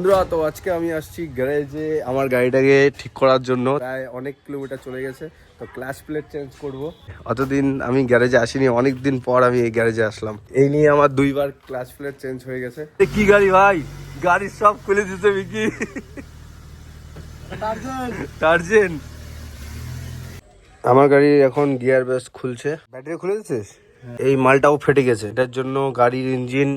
বন্ধুরা, তো আজকে আমি আসছি গ্যারেজে আমার গাড়িটাকে ঠিক করার জন্য। প্রায় অনেক কিলোমিটার চলে গেছে, তো ক্লাচ প্লেট চেঞ্জ করব। অতদিন আমি গ্যারেজে আসিনি, অনেক দিন পর আমি এই গ্যারেজে আসলাম। এই নিয়ে আমার 2বার ক্লাচ প্লেট চেঞ্জ হয়ে গেছে। কি গাড়ি ভাই, গাড়ির সব খুলে দিতে বিকি। টার্জেন। আমার গাড়ি এখন গিয়ার বেস খুলছে। ব্যাটারি খুলে দিচ্ছিস? এই মালটাও ফেটে গেছে, এটার জন্য গাড়ির ইঞ্জিন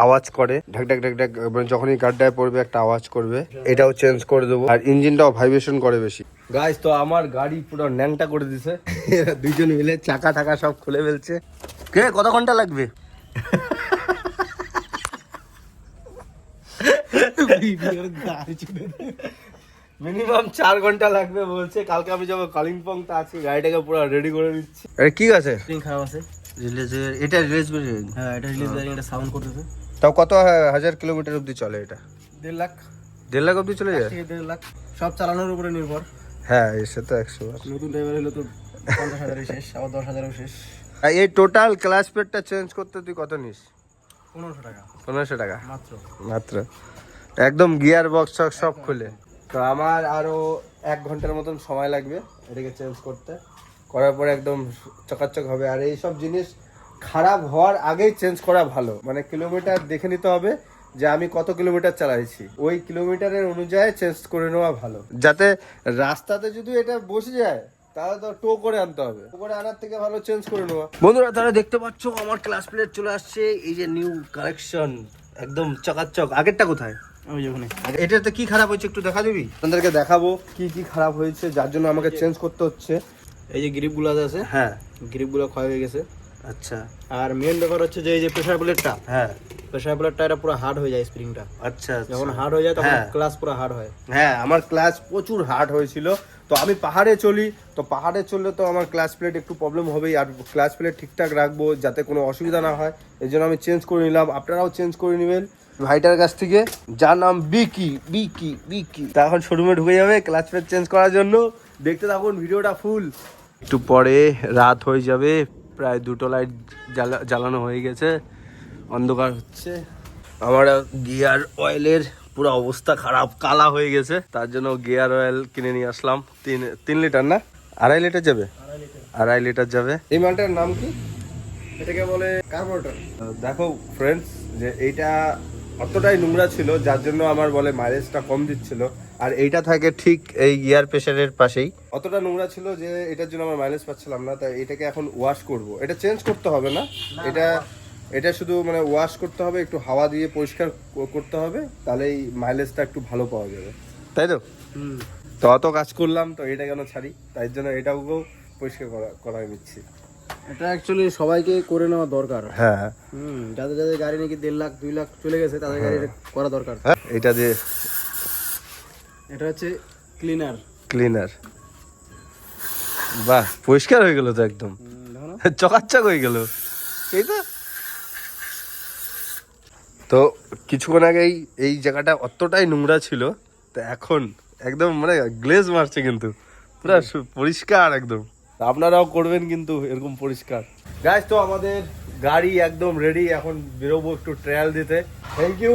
আওয়াজ করে ঢাক ঢাক ঢাক ঢাক, যখনই গাড্ডায় পড়বে একটা আওয়াজ করবে। এটাও চেঞ্জ করে দেবো, আর ইঞ্জিনটাও ভাইব্রেশন করে বেশি। গাইস, তো আমার গাড়ি পুরো ন্যাংটা করে দিছে। এরা দুইজন মিলে চাকা টাকা সব খুলে ফেলছে। কে কত ঘন্টা লাগবে? মিনিমাম 4 ঘন্টা লাগবে বলছে। কালকে আমি যাবো কালিম্পং, তা আজকে গাড়িটাকে পুরো রেডি করে দিচ্ছি। আরে কি আছে? খারাপ আছে রিলিজের, এটা রিলিজ বেরিয়ে। হ্যাঁ, এটা রিলিজ বেরিয়ে এটা সাউন্ড করতেছে। তাও কত হাজার কিলোমিটার অবধি চলে এটা? 1.5 লাখ। 1.5 লাখ অবধি চলে যায়? 1.5 লাখ সব চালানোর উপরে নির্ভর। হ্যাঁ, এসে তো 100 নতুন ড্রাইভার হলে তো 50,000 শেষ, আবার 10,000 শেষ। এই টোটাল ক্লাচ প্লেটটা চেঞ্জ করতে তুই কত নিস? 1500 টাকা 1500 টাকা মাত্র। একদম গিয়ার বক্স সব খুলে। তো আমার আরো 1 ঘন্টার মতন সময় লাগবে এটাকে চেঞ্জ করতে। করার পরে একদম চকাচক হবে। আর এই সব জিনিস খারাপ হওয়ার আগেই চেঞ্জ করা ভালো। মানে কিলোমিটার দেখে নিতে হবে যে আমি কত কিলোমিটার চালাইছি, ওই কিলোমিটারের অনুযায়ী চেঞ্জ করে নেওয়া ভালো। যাতে রাস্তাতে যদি এটা বসে যায় তাহলে তো টো করে আনতে হবে, টো করে আনার থেকে ভালো চেঞ্জ করে নেওয়া। বন্ধুরা, তারা দেখতে পাচ্ছ আমার ক্লাচ প্লেট চলে আসছে। এই যে নিউ কালেকশন, একদম চকাচক। আগেরটা কোথায়? ওই ওখানে। এটাতে কি খারাপ হয়েছে একটু দেখা দিবি? আপনাদেরকে দেখাবো কি কি খারাপ হয়েছে, যার জন্য আমাকে চেঞ্জ করতে হচ্ছে। এই যে গ্রিপগুলো আছে, হ্যাঁ, গ্রিপগুলো ক্ষয় হয়ে গেছে। আচ্ছা। আর মেন ব্যাপার হচ্ছে যে এই যে প্রেসার প্লেটটা, হ্যাঁ, প্রেসার প্লেটটা এটা পুরো হার্ড হয়ে যায়, স্প্রিংটা আচ্ছা। যখন হার্ড হয়ে যায় তখন হ্যাঁ। ক্লাচ পুরো হার্ড হয়। হ্যাঁ, আমার ক্লাচ প্রচুর হার্ড হয়েছিল। তো আমি পাহাড়ে চলি, তো পাহাড়ে চললে তো আমার ক্লাচ প্লেট একটু প্রবলেম হবেই। আর ক্লাচ প্লেট ঠিকঠাক রাখবো যাতে কোনো অসুবিধা না হয়, এই জন্য আমি চেঞ্জ করে নিলাম। আপনারাও চেঞ্জ করে নেবেন ভাইটার কাছ থেকে, যার নাম বিকি। তা এখন শোরুমে ঢুকে যাবে ক্লাচ প্লেট চেঞ্জ করার জন্য। দেখতে থাকুন ভিডিওটা ফুল। একটু পরে রাত হয়ে যাবে, প্রায় 2টো লাইট জ্বালানো হয়ে গেছে, অন্ধকার হচ্ছে। আমার গিয়ার অয়েলের পুরো অবস্থা খারাপ, কালা হয়ে গেছে। তার জন্য গিয়ার অয়েল কিনে নিয়ে আসলাম। 3 লিটার না 2.5 লিটার যাবে? 2.5 লিটার যাবে। এই মালটার নাম কি? এটাকে বলে কার্বোরেটর। দেখো ফ্রেন্ডস, যে এইটা অতটাই নোংরা ছিল যার জন্য আমার বলে মাইলেজটা কম দিচ্ছিল। আর এইটা থাকে ঠিক এই গিয়ার প্রেসারের পাশেই। অতটা নোংরা ছিল যে এটার জন্য আমার মাইলেজ পাচ্ছিলাম না। তাই এটাকে এখন ওয়াশ করব। এটা চেঞ্জ করতে হবে না, এটা শুধু মানে ওয়াশ করতে হবে, একটু হাওয়া দিয়ে পরিষ্কার করতে হবে, তাহলেই মাইলেজটা একটু ভালো পাওয়া যাবে, তাই তো? তো অত কাজ করলাম, তো এটা কেন ছাড়ি? তাই জন্য এটাও পরিষ্কার করাই নিচ্ছি। এটা অ্যাকচুয়ালি সবাইকে করে নেওয়া দরকার। হ্যাঁ, যাদের যাদের গাড়ি নাকি 1.5 লাখ 2 লাখ চলে গেছে তাদের গাড়ি করা দরকার। এটা দিয়ে এটা হচ্ছে ক্লিনার। বাহ, পরিষ্কার হয়ে গেল তো, একদম চকাচক হয়ে গেল, এই তো। কিছুক্ষণ আগেই এই জায়গাটা অতটাই নোংরা ছিল, তো এখন একদম মানে গ্লেজ মারছে, কিন্তু পুরো পরিষ্কার একদম। আপনারাও করবেন কিন্তু এরকম পরিষ্কার। গাইস, তো আমাদের গাড়ি একদম রেডি, এখন বেরোবো একটু ট্রায়াল দিতে। Thank you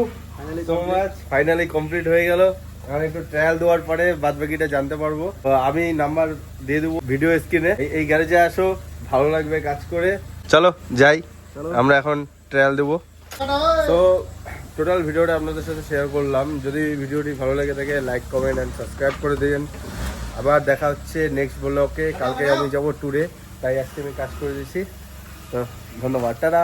so much. Finally complete হয়ে গেল। এখন একটু ট্রায়াল দেওয়ার পরে বাদ বাকিটা জানতে পারবো। তো আমি নাম্বার দিয়ে দেবো ভিডিও স্ক্রিনে। এই গ্যারেজে আসো, ভালো লাগবে কাজ করে। চলো যাই, আমরা এখন ট্রায়াল দেবো। তো টোটাল ভিডিওটা আপনাদের সাথে শেয়ার করলাম। যদি ভিডিওটি ভালো লাগে থাকে লাইক, কমেন্ট অ্যান্ড সাবস্ক্রাইব করে দিন। আবার দেখা হচ্ছে নেক্সট ব্লগে। কালকে আমি যাবো ট্যুরে, তাই আজকে আমি কাজ করে দিচ্ছি। তো ধন্যবাদ, টাটা।